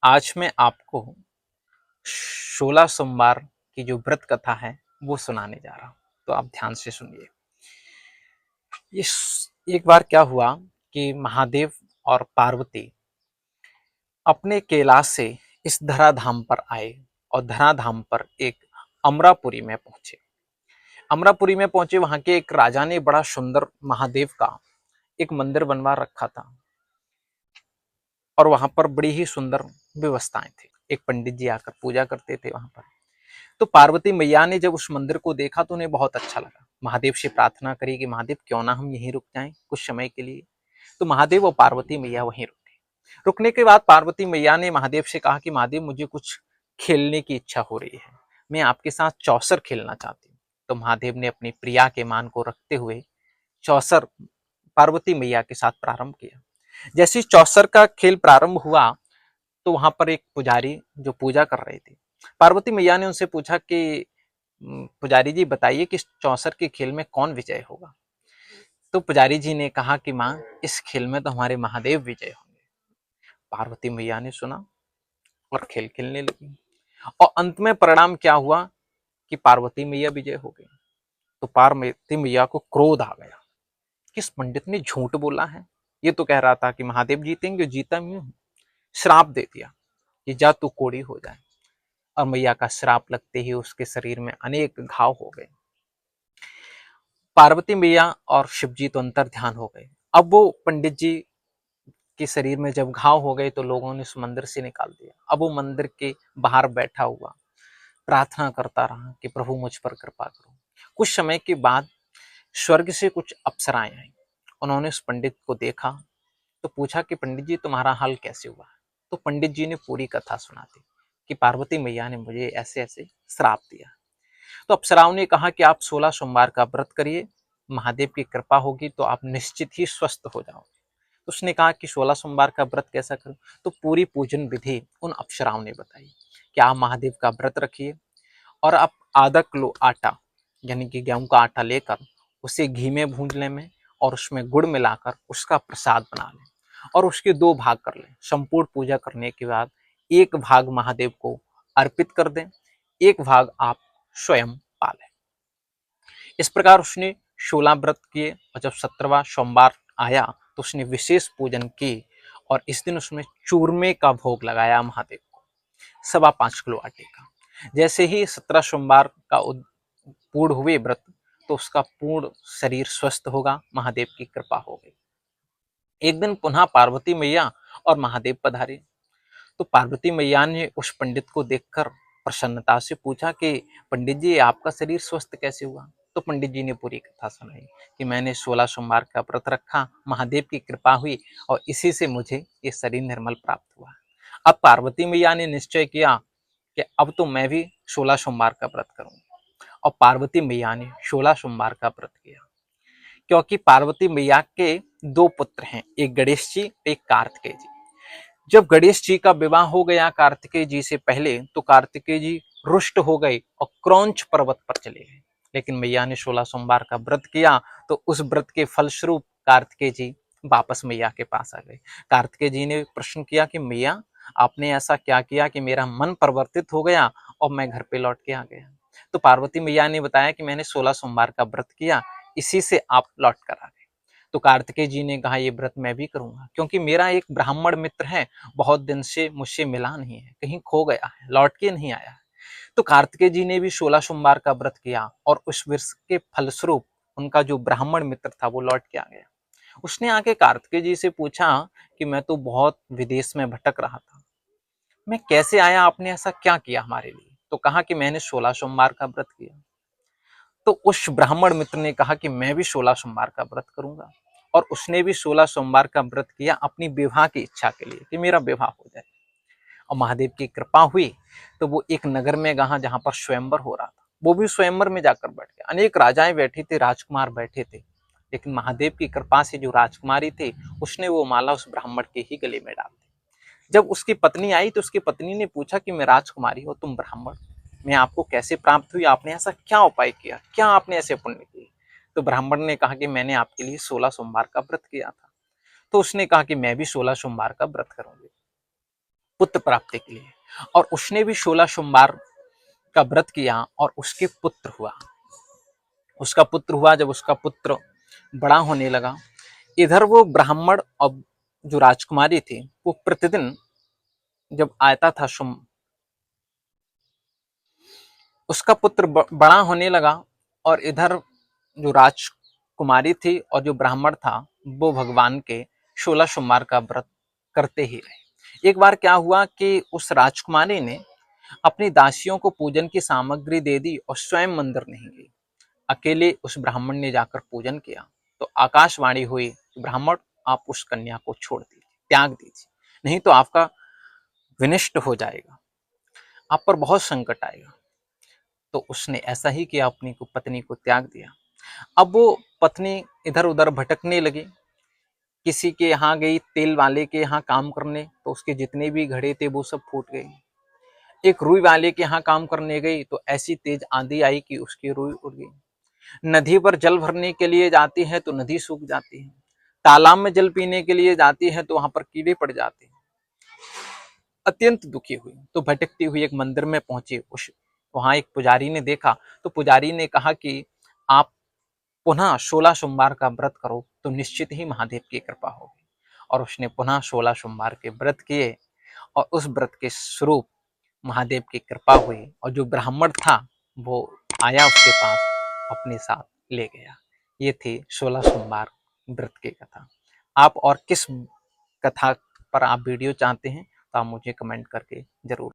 आज मैं आपको 16 सोमवार की जो व्रत कथा है वो सुनाने जा रहा हूँ। तो आप ध्यान से सुनिए। इस एक बार क्या हुआ कि महादेव और पार्वती अपने कैलाश से इस धराधाम पर आए और धराधाम पर एक अमरापुरी में पहुंचे। अमरापुरी में पहुंचे, वहां के एक राजा ने बड़ा सुंदर महादेव का एक मंदिर बनवा रखा था और वहां पर बड़ी ही सुंदर व्यवस्थाएं थी। एक पंडित जी आकर पूजा करते थे वहां पर। तो पार्वती मैया ने जब उस मंदिर को देखा तो उन्हें बहुत अच्छा लगा। महादेव से प्रार्थना करी कि महादेव क्यों ना हम यहीं रुक जाएं कुछ समय के लिए। तो महादेव और पार्वती मैया वहीं रुके। रुकने के बाद पार्वती मैया ने महादेव से कहा कि महादेव, मुझे कुछ खेलने की इच्छा हो रही है, मैं आपके साथ चौसर खेलना चाहती हूँ। तो महादेव ने अपनी प्रिया के मान को रखते हुए चौसर पार्वती मैया के साथ प्रारंभ किया। जैसे ही चौसर का खेल प्रारंभ हुआ तो वहां पर एक पुजारी जो पूजा कर रहे थे, पार्वती मैया ने उनसे पूछा कि पुजारी जी बताइए कि इस चौसर के खेल में कौन विजय होगा। तो पुजारी जी ने कहा कि माँ, इस खेल में तो हमारे महादेव विजय होंगे। पार्वती मैया ने सुना और खेल खेलने लगी और अंत में परिणाम क्या हुआ कि पार्वती मैया विजय हो गई। तो पार्वती मैया को क्रोध आ गया, किस पंडित ने झूठ बोला है, ये तो कह रहा था कि महादेव जीतेंगे, जीता मैं हूं। श्राप दे दिया कि जा तू कोड़ी हो जाए। और मैया का श्राप लगते ही उसके शरीर में अनेक घाव हो गए। पार्वती मैया और शिव जी तो अंतर ध्यान हो गए। अब वो पंडित जी के शरीर में जब घाव हो गए तो लोगों ने उस मंदिर से निकाल दिया। अब वो मंदिर के बाहर बैठा हुआ प्रार्थना करता रहा कि प्रभु मुझ पर कृपा करो। कुछ समय के बाद स्वर्ग से कुछ अप्सराएं आई। उन्होंने उस पंडित को देखा तो पूछा कि पंडित जी तुम्हारा हाल कैसे हुआ। तो पंडित जी ने पूरी कथा सुना दी कि पार्वती मैया ने मुझे ऐसे ऐसे श्राप दिया। तो अप्सराओं ने कहा कि आप 16 सोमवार का व्रत करिए, महादेव की कृपा होगी तो आप निश्चित ही स्वस्थ हो जाओगे। तो उसने कहा कि 16 सोमवार का व्रत कैसा करूं। तो पूरी पूजन विधि उन अप्सराओं ने बताई कि आप महादेव का व्रत रखिए और आप आधा किलो आटा यानी कि गेहूं का आटा लेकर उसे घी में भून लें में और उसमें गुड़ मिलाकर उसका प्रसाद बना लें और उसके 2 भाग कर लें। संपूर्ण पूजा करने के बाद एक भाग महादेव को अर्पित कर दें, एक भाग आप स्वयं पालें। इस प्रकार उसने 16 व्रत किए और जब 17वां सोमवार आया तो उसने विशेष पूजन की और इस दिन उसमें चूरमे का भोग लगाया महादेव को, 5.25 किलो आटे का। जैसे ही 17 सोमवार का पूर्ण हुए व्रत तो उसका पूर्ण शरीर स्वस्थ होगा, महादेव की कृपा हो गई। एक दिन पुनः पार्वती मैया और महादेव पधारे। तो पार्वती मैया ने उस पंडित को देखकर प्रसन्नता से पूछा कि पंडित जी आपका शरीर स्वस्थ कैसे हुआ। तो पंडित जी ने पूरी कथा सुनाई कि मैंने 16 सोमवार का व्रत रखा, महादेव की कृपा हुई और इसी से मुझे ये शरीर निर्मल प्राप्त हुआ। अब पार्वती मैया ने निश्चय किया कि अब तो मैं भी 16 सोमवार का व्रत करूंगी और पार्वती मैया ने 16 सोमवार का व्रत किया। क्योंकि पार्वती मैया के 2 पुत्र हैं, एक गणेश जी, एक कार्तिकेय जी। जब गणेश जी का विवाह हो गया कार्तिकेय जी से पहले तो कार्तिकेय जी रुष्ट हो गए और क्रौंच पर्वत पर चले गए। लेकिन मैया ने 16 सोमवार का व्रत किया तो उस व्रत के फलस्वरूप कार्तिकेय जी वापस मैया के पास आ गए। कार्तिकेय जी ने प्रश्न किया कि मैया, आपने ऐसा क्या किया कि मेरा मन परिवर्तित हो गया और मैं घर पे लौट के आ गया। तो पार्वती मैया ने बताया कि मैंने 16 सोमवार का व्रत किया, इसी से आप लौट कर आ गए। तो कार्तिकेय जी ने कहा ये व्रत मैं भी करूंगा, क्योंकि मेरा एक ब्राह्मण मित्र है, बहुत दिन से मुझसे मिला नहीं है, कहीं खो गया है, लौट के नहीं आया है। तो कार्तिकेय जी ने भी 16 सोमवार का व्रत किया और उस व्रत के फलस्वरूप उनका जो ब्राह्मण मित्र था वो लौट के आ गया। उसने आके कार्तिकेय जी से पूछा कि मैं तो बहुत विदेश में भटक रहा था, मैं कैसे आया, आपने ऐसा क्या किया हमारे लिए। तो कहा कि मैंने 16 सोमवार का व्रत किया। तो उस ब्राह्मण मित्र ने कहा कि मैं भी 16 सोमवार का व्रत करूंगा और उसने भी 16 सोमवार का व्रत किया अपनी विवाह की इच्छा के लिए कि मेरा विवाह हो जाए। और महादेव की कृपा हुई तो वो एक नगर में गया जहां पर स्वयंवर हो रहा था। वो भी स्वयंवर में जाकर बैठ गया। अनेक राजाएं बैठी थे, राजकुमार बैठे थे, लेकिन महादेव की कृपा से जो राजकुमारी थे उसने वो माला उस ब्राह्मण के ही गले में डाल दी। जब उसकी पत्नी आई तो उसकी पत्नी ने पूछा कि मैं राजकुमारी हो, तुम ब्राह्मण, मैं आपको कैसे प्राप्त हुई, आपने ऐसा क्या उपाय किया, क्या आपने ऐसे पुण्य किए। तो ब्राह्मण ने कहा कि मैंने आपके लिए 16 सोमवार का व्रत किया था। तो उसने कहा कि मैं भी 16 सोमवार का व्रत करूंगी। पुत्र प्राप्ति के लिए। और उसने भी 16 सोमवार का व्रत किया और उसके पुत्र हुआ। उसका पुत्र हुआ। जब उसका पुत्र बड़ा होने लगा, इधर वो ब्राह्मण और जो राजकुमारी थी वो प्रतिदिन जब आता था उसका पुत्र बड़ा होने लगा, और इधर जो राजकुमारी थी और जो ब्राह्मण था वो भगवान के 16 सोमवार का व्रत करते ही रहे। एक बार क्या हुआ कि उस राजकुमारी ने अपनी दासियों को पूजन की सामग्री दे दी और स्वयं मंदिर नहीं गई। अकेले उस ब्राह्मण ने जाकर पूजन किया तो आकाशवाणी हुई, ब्राह्मण आप उस कन्या को छोड़ दीजिए, त्याग दीजिए, नहीं तो आपका विनिष्ट हो जाएगा, आप पर बहुत संकट आएगा। तो उसने ऐसा ही किया, अपनी को पत्नी को त्याग दिया। अब वो पत्नी इधर उधर भटकने लगी, किसी के यहाँ गई, तेल वाले के यहाँ काम करने, तो उसके जितने भी घड़े थे वो सब फूट गए। एक रुई वाले के यहाँ काम करने गई तो ऐसी तेज आंधी आई कि उसकी रुई उड़ गई। नदी पर जल भरने के लिए जाती है तो नदी सूख जाती है, तालाब में जल पीने के लिए जाती है तो वहां पर कीड़े पड़ जाते हैं। अत्यंत दुखी हुई तो भटकती हुई एक मंदिर में पहुंची। उस वहां एक पुजारी ने देखा तो पुजारी ने कहा कि आप पुनः 16 सोमवार का व्रत करो तो निश्चित ही महादेव की कृपा होगी। और उसने पुनः 16 सोमवार के व्रत किए और उस व्रत के स्वरूप महादेव की कृपा हुई, और जो ब्राह्मण था वो आया उसके पास, अपने साथ ले गया। ये थी 16 सोमवार व्रत की कथा। आप और किस कथा पर आप वीडियो चाहते हैं तो आप मुझे कमेंट करके जरूर